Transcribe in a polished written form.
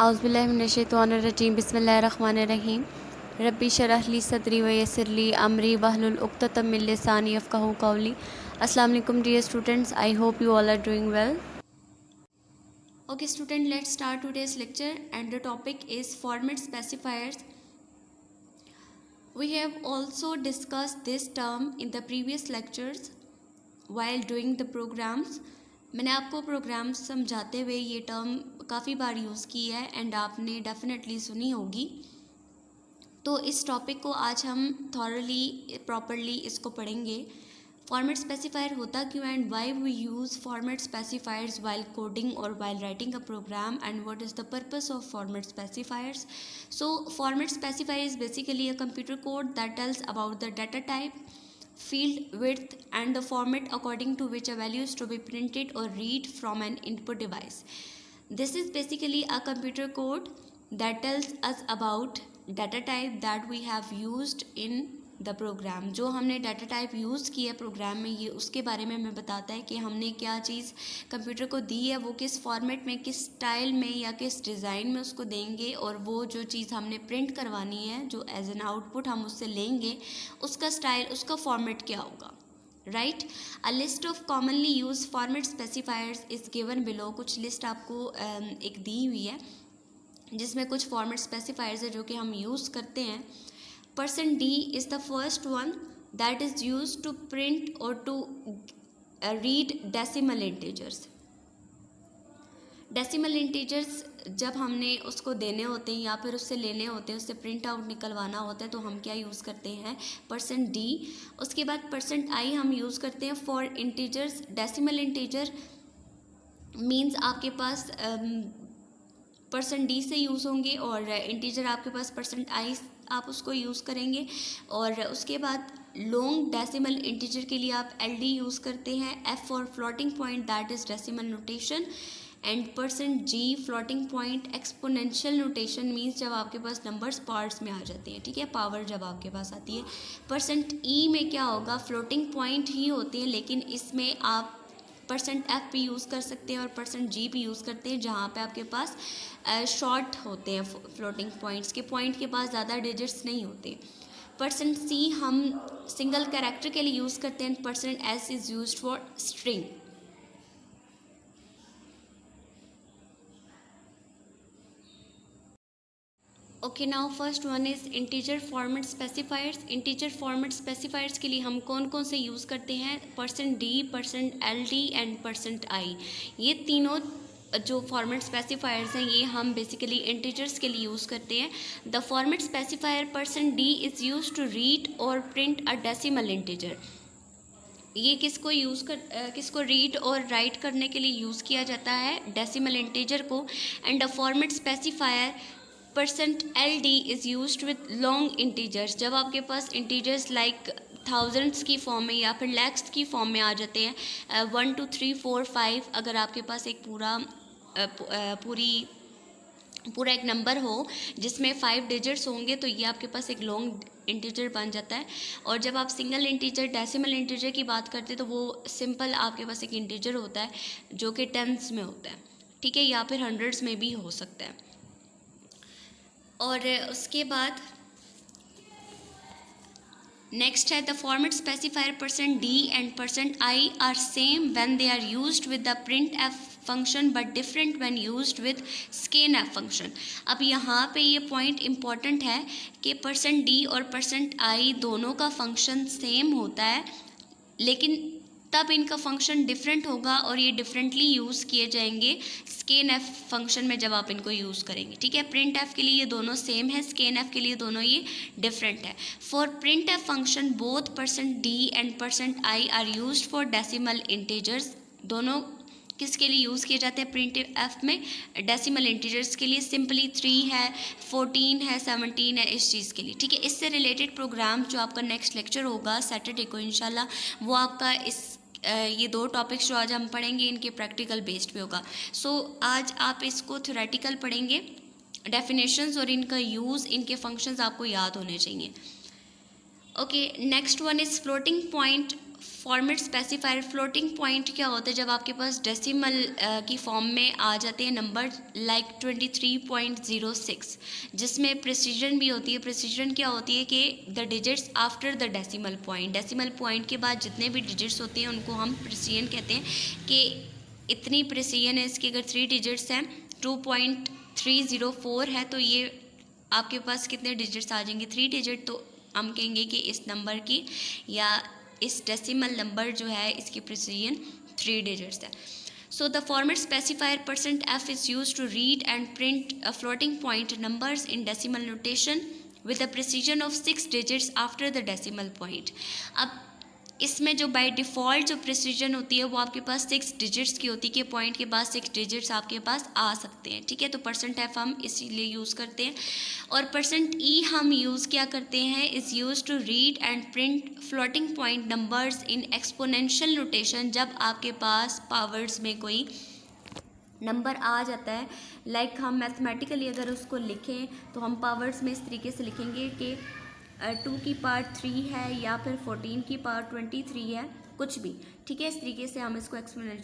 औज़ुबिल्लाहिमिनश्शैतानिर्रजीम बिस्मिल्लाहिर्रहमानिर्रहीम रब्बी शरह ली सदरी व यस्सिर ली अमरी वहलुल उक़्दतम मिन लिसानी यफ़क़हू क़ौली। अस्सलाम वालेकुम dear students, I hope you all are doing well. Okay student, let's start today's lecture and the topic is format specifiers. We have also discussed this term in the previous lectures while doing the programs. मैंने आपको programme समझाते हुए ये term काफ़ी बार use की है and आपने definitely सुनी होगी. तो इस टॉपिक को आज हम थॉरली प्रॉपरली इसको पढ़ेंगे. फॉर्मेट स्पेसिफायर होता क्यों and why we use format specifiers while coding और while writing a program and what is the purpose of format specifiers. So format specifier is basically a computer code that tells about the data type, field width and the format according to which a value is to be printed or read from an input device. This is basically a computer code that tells us about data type that we have used in the program. जो हमने data type use किया programme में, ये उसके बारे में हमें बताता है कि हमने क्या चीज़ कंप्यूटर को दी है, वो किस फॉर्मेट में, किस स्टाइल में या किस डिज़ाइन में उसको देंगे, और वो जो चीज़ हमने प्रिंट करवानी है, जो एज एन आउटपुट हम उससे लेंगे, उसका स्टाइल, उसका फॉर्मेट क्या होगा. Right. A list of commonly use format specifiers is given below. कुछ लिस्ट आपको एक दी हुई है जिसमें कुछ फॉर्मेट स्पेसिफायर्स है जो कि हम यूज़ करते हैं. %d is the first one that is used to print or to read decimal integers. Decimal integers जब हमने उसको देने होते हैं या फिर उससे लेने होते हैं, उससे प्रिंट आउट निकलवाना होता है, तो हम क्या यूज़ करते हैं, %d. उसके बाद %i हम यूज़ करते हैं for integers. Decimal integer means आपके पास %d से यूज़ होंगे और इंटीजर आपके पास %i आप उसको यूज़ करेंगे. और उसके बाद लॉन्ग डेसिमल इंटीजर के लिए आप LD यूज़ करते हैं. F for floating point that is decimal notation and %g floating point exponential notation means जब आपके पास नंबर्स पार्ट्स में आ जाते हैं, ठीक है, पावर जब आपके पास आती है. %e में क्या होगा, फ्लोटिंग पॉइंट ही होते हैं, लेकिन इसमें आप %f भी यूज़ कर सकते हैं और %g भी यूज़ करते हैं जहाँ पे आपके पास शॉर्ट होते हैं फ्लोटिंग पॉइंट्स के, पॉइंट के पास ज़्यादा डिजिट्स नहीं होते. %c हम सिंगल कैरेक्टर के लिए यूज़ करते हैं. %s is used for string. Okay, now first one is integer format specifiers. Integer format specifiers के लिए हम कौन कौन से यूज़ करते हैं, %d, %ld एंड %i. ये तीनों जो फॉर्मेट स्पेसिफायर्स हैं ये हम बेसिकली इंटीजर्स के लिए यूज़ करते हैं. The format specifier %d is use to read और प्रिंट अ डेसिमल इंटीजर. ये किसको रीड और राइट करने के लिए यूज़ किया जाता है, डेसिमल इंटीजर को. And the format specifier %ld is used with long integers. जब आपके पास इंटीजर्स लाइक थाउजेंड्स की फॉर्म में या फिर लैक्स की फॉर्म में आ जाते हैं, 1 2 3 4 5, अगर आपके पास एक पूरा एक नंबर हो जिसमें 5 डिजिट्स होंगे, तो ये आपके पास एक लॉन्ग इंटीजर बन जाता है. और जब आप सिंगल इंटीजर, डेसिमल इंटीजर की बात करते हैं, तो वो सिंपल आपके पास एक इंटीजर होता है जो कि टेंस में होता है, ठीक है, या फिर हंड्रेड्स में भी हो सकता है. और उसके बाद नेक्स्ट है the format specifier %d and %i are same when they are used with the printf function but different when used with scanf function. अब यहाँ पे ये पॉइंट इम्पॉर्टेंट है कि %d और %i दोनों का फंक्शन सेम होता है, लेकिन तब इनका फंक्शन डिफरेंट होगा और ये डिफरेंटली यूज़ किए जाएंगे scanf फंक्शन में जब आप इनको यूज़ करेंगे, ठीक है. printf के लिए ये दोनों सेम है, scanf के लिए दोनों ये डिफरेंट है. For printf function both %d and %i are used for decimal integers. दोनों किसके लिए यूज़ किए जाते हैं printf में, डेसिमल इंटीजर्स के लिए. सिंपली 3 है, 14 है, 17 है, इस चीज़ के लिए, ठीक है. इससे रिलेटेड प्रोग्राम जो आपका नेक्स्ट लेक्चर होगा सैटरडे को इंशाल्लाह, वो आपका ये 2 टॉपिक्स जो आज हम पढ़ेंगे इनके प्रैक्टिकल बेस्ड पे होगा. सो आज आप इसको थ्योरेटिकल पढ़ेंगे, डेफिनेशंस और इनका यूज़, इनके फंक्शंस आपको याद होने चाहिए. Okay, next one is floating point format specifier floating point क्या होता है? जब आपके पास डेसिमल की फॉर्म में आ जाते हैं नंबर लाइक 23.06, जिसमें प्रिसीजन भी होती है। प्रिसीजन क्या होती है कि the digits after the decimal point, decimal point के बाद जितने भी डिजिट्स होते हैं उनको हम प्रिसीजन कहते हैं कि इतनी प्रिसीजन है इसकी। अगर 3 डिजिट्स हैं, 2.304 है, तो ये आपके पास कितने डिजिट्स आ जाएंगे? 3 डिजिट। तो हम कहेंगे कि इस नंबर की या इस डेसिमल नंबर जो है इसकी प्रिसीजन 3 डिजिट्स है। So the format specifier %f is used to read and print a floating point numbers in decimal notation with a precision of 6 digits after the decimal point. अब इसमें जो by default जो precision होती है वो आपके पास 6 digits की होती है कि पॉइंट के बाद 6 डिजिट्स आपके पास आ सकते हैं, ठीक है। तो %f हम इसीलिए यूज़ करते हैं। और %e हम यूज़ क्या करते हैं? Is use to read and print floating point numbers in exponential notation, जब आपके पास पावर्स में कोई नंबर आ जाता है। लाइक हम मैथमेटिकली अगर उसको लिखें तो हम पावर्स में इस तरीके से लिखेंगे कि 2 की पावर 3 है या फिर 14 की पावर 23 है, कुछ भी, ठीक है। इस तरीके से हम इसको एक्सपोनेंशियल